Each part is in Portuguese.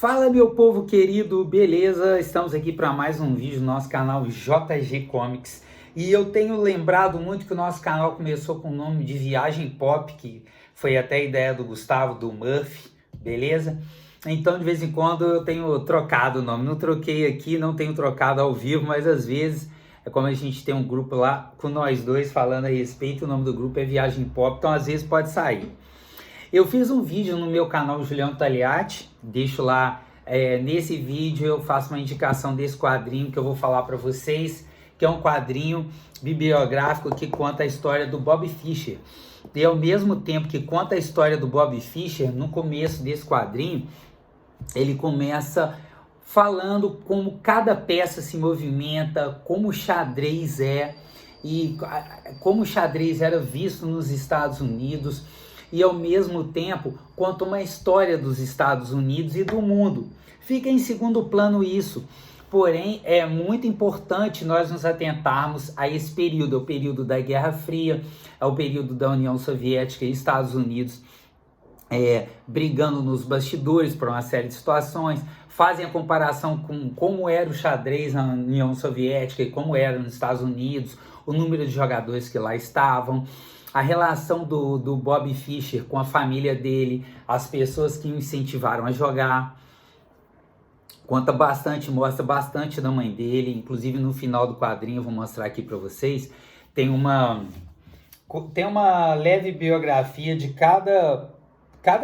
Fala, meu povo querido, beleza? Estamos aqui para mais um vídeo no nosso canal JG Comics. E eu tenho lembrado muito que o nosso canal começou com o nome de Viagem Pop, que foi até a ideia do Gustavo, do Murphy, beleza? Então, de vez em quando eu tenho trocado o nome. Não troquei aqui, não tenho trocado ao vivo, mas às vezes é como a gente tem um grupo lá com nós dois falando a respeito, o nome do grupo é Viagem Pop, então às vezes pode sair. Eu fiz um vídeo no meu canal Juliano Tagliati, deixo lá, nesse vídeo eu faço uma indicação desse quadrinho que eu vou falar para vocês, que é um quadrinho bibliográfico que conta a história do Bob Fischer. E ao mesmo tempo que conta a história do Bob Fischer, no começo desse quadrinho, ele começa falando como cada peça se movimenta, como o xadrez é, e como o xadrez era visto nos Estados Unidos, e ao mesmo tempo conta uma história dos Estados Unidos e do mundo. Fica em segundo plano isso, porém é muito importante nós nos atentarmos a esse período, é o período da Guerra Fria, é o período da União Soviética e Estados Unidos brigando nos bastidores por uma série de situações, fazem a comparação com como era o xadrez na União Soviética e como era nos Estados Unidos, o número de jogadores que lá estavam, a relação do Bob Fischer com a família dele, as pessoas que o incentivaram a jogar. Conta bastante, mostra bastante da mãe dele, inclusive no final do quadrinho, eu vou mostrar aqui para vocês, tem uma leve biografia de cada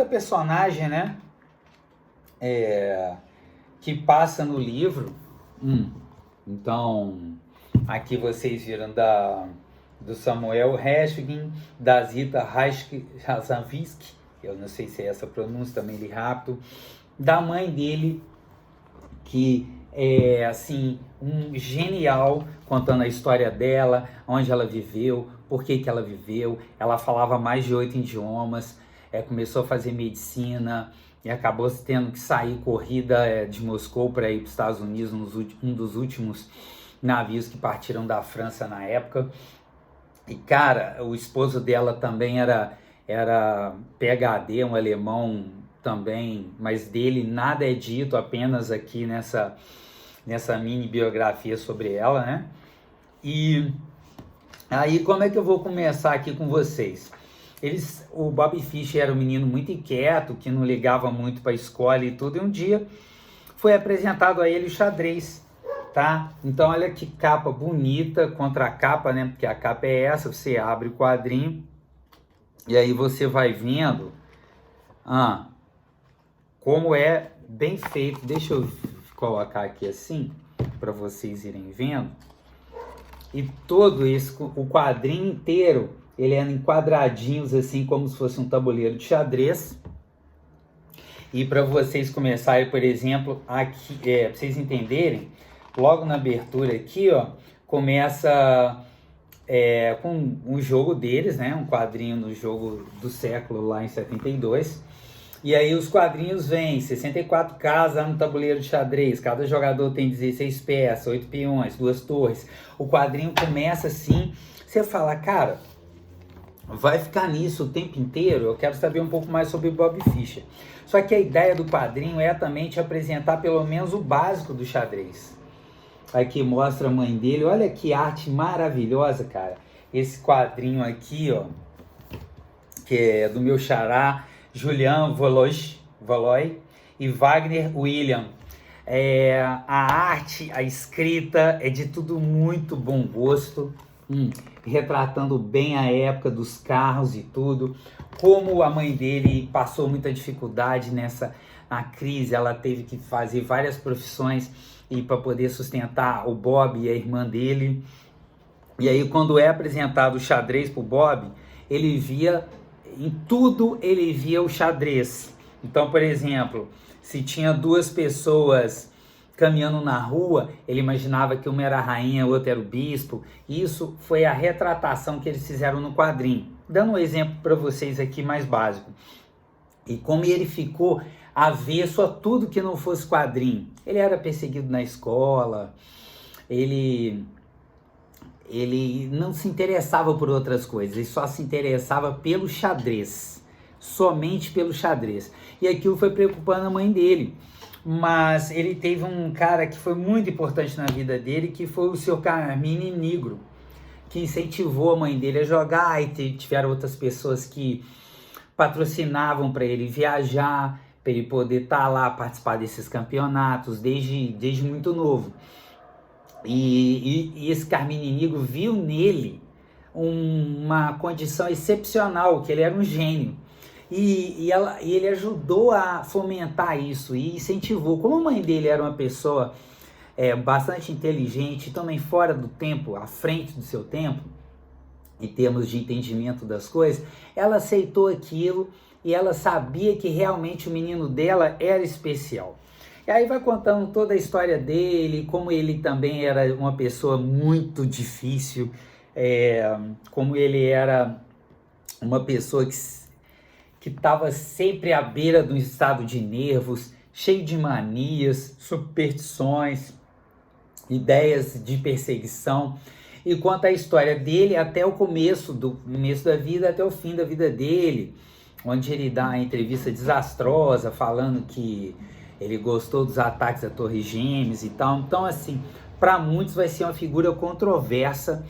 personagem, né, que passa no livro. Então, aqui vocês viram do Samuel Heshgin, da Zita Razanvsky, eu não sei se é essa a pronúncia, também li rápido, da mãe dele, que é assim, um genial, contando a história dela, onde ela viveu, por que ela viveu. Ela falava mais de 8 idiomas, começou a fazer medicina e acabou tendo que sair corrida de Moscou para ir para os Estados Unidos, um dos últimos navios que partiram da França na época. E cara, o esposo dela também era PhD, um alemão também, mas dele nada é dito, apenas aqui nessa mini biografia sobre ela, né? E aí, como é que eu vou começar aqui com vocês? O Bob Fischer era um menino muito inquieto, que não ligava muito para a escola e tudo, e um dia foi apresentado a ele o xadrez, tá? Então olha que capa bonita, contra a capa, né? Porque a capa é essa, você abre o quadrinho, e aí você vai vendo como é bem feito. Deixa eu colocar aqui assim, para vocês irem vendo. E todo o quadrinho inteiro, ele é em quadradinhos, assim, como se fosse um tabuleiro de xadrez. E para vocês começarem, por exemplo, aqui, para vocês entenderem, logo na abertura aqui, ó, começa com o jogo deles, né? Um quadrinho no jogo do século lá em 72. E aí os quadrinhos vêm, 64 casas no tabuleiro de xadrez, cada jogador tem 16 peças, 8 peões, 2 torres. O quadrinho começa assim, você fala, cara, vai ficar nisso o tempo inteiro? Eu quero saber um pouco mais sobre Bob Fischer. Só que a ideia do quadrinho é também te apresentar pelo menos o básico do xadrez. Aqui mostra a mãe dele, olha que arte maravilhosa, cara. Esse quadrinho aqui, ó, que é do meu xará, Julian Valois e Wagner William. A arte, a escrita é de tudo muito bom gosto, retratando bem a época dos carros e tudo, como a mãe dele passou muita dificuldade na crise, ela teve que fazer várias profissões e para poder sustentar o Bob e a irmã dele. E aí quando é apresentado o xadrez para o Bob, ele via em tudo, ele via o xadrez. Então, por exemplo, se tinha 2 pessoas caminhando na rua, ele imaginava que uma era a rainha, a outra era o bispo. Isso foi a retratação que eles fizeram no quadrinho. Dando um exemplo para vocês aqui mais básico. E como ele ficou avesso a tudo que não fosse quadrinho. Ele era perseguido na escola, ele não se interessava por outras coisas, ele só se interessava pelo xadrez, somente pelo xadrez. E aquilo foi preocupando a mãe dele. Mas ele teve um cara que foi muito importante na vida dele, que foi o Sr. Carmine Nigro, que incentivou a mãe dele a jogar, e tiveram outras pessoas que patrocinavam para ele viajar, para ele poder estar lá, participar desses campeonatos desde muito novo. E esse Carmine Nigro viu nele uma condição excepcional, que ele era um gênio. E ele ajudou a fomentar isso e incentivou. Como a mãe dele era uma pessoa bastante inteligente, também fora do tempo, à frente do seu tempo, em termos de entendimento das coisas, ela aceitou aquilo e ela sabia que realmente o menino dela era especial. E aí vai contando toda a história dele, como ele também era uma pessoa muito difícil, como ele era uma pessoa que estava sempre à beira de um estado de nervos, cheio de manias, superstições, ideias de perseguição. E conta a história dele até o começo da vida, até o fim da vida dele, onde ele dá uma entrevista desastrosa, falando que ele gostou dos ataques à Torre Gêmeas e tal. Então, assim, para muitos vai ser uma figura controversa,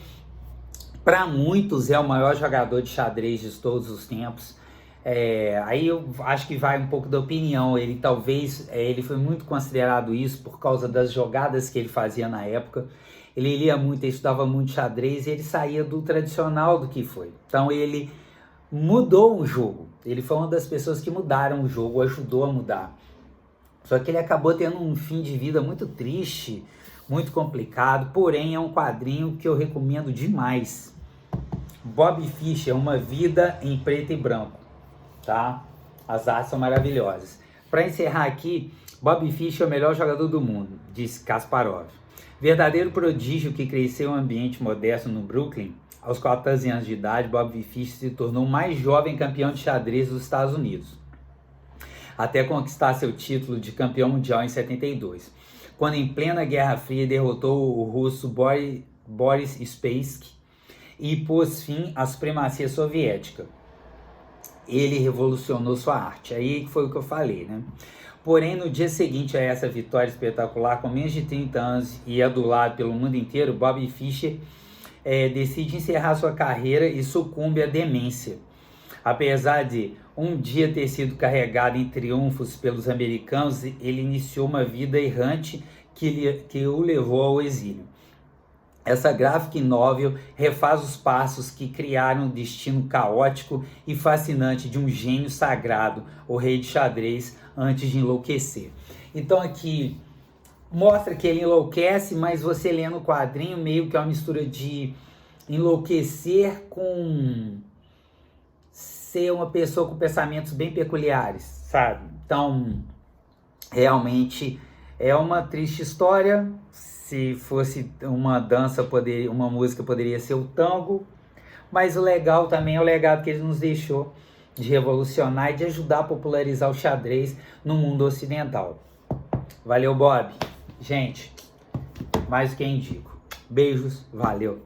para muitos é o maior jogador de xadrez de todos os tempos. Aí eu acho que vai um pouco da opinião. Ele talvez, ele foi muito considerado isso por causa das jogadas que ele fazia na época. Ele lia muito, ele estudava muito xadrez e ele saía do tradicional do que foi. Então ele mudou o jogo. Ele foi uma das pessoas que mudaram o jogo, ajudou a mudar. Só que ele acabou tendo um fim de vida muito triste, muito complicado. Porém, é um quadrinho que eu recomendo demais. Bobby Fischer, Uma Vida em Preto e Branco. Tá? As artes são maravilhosas. Para encerrar aqui, Bobby Fischer é o melhor jogador do mundo, disse Kasparov. Verdadeiro prodígio que cresceu em um ambiente modesto no Brooklyn, aos 14 anos de idade, Bobby Fischer se tornou o mais jovem campeão de xadrez dos Estados Unidos, até conquistar seu título de campeão mundial em 72, quando em plena Guerra Fria derrotou o russo Boris Spassky e pôs fim à supremacia soviética. Ele revolucionou sua arte. Aí foi o que eu falei, né? Porém, no dia seguinte a essa vitória espetacular, com menos de 30 anos e adulado pelo mundo inteiro, Bobby Fischer decide encerrar sua carreira e sucumbe à demência. Apesar de um dia ter sido carregado em triunfos pelos americanos, ele iniciou uma vida errante que o levou ao exílio. Essa graphic novel refaz os passos que criaram um destino caótico e fascinante de um gênio sagrado, o rei de xadrez, antes de enlouquecer. Então aqui mostra que ele enlouquece, mas você lendo o quadrinho meio que é uma mistura de enlouquecer com ser uma pessoa com pensamentos bem peculiares, sabe? Então, realmente é uma triste história. Se fosse uma dança, uma música poderia ser o tango, mas o legal também é o legado que ele nos deixou de revolucionar e de ajudar a popularizar o xadrez no mundo ocidental. Valeu, Bob. Gente, mais do que indico. Beijos, valeu.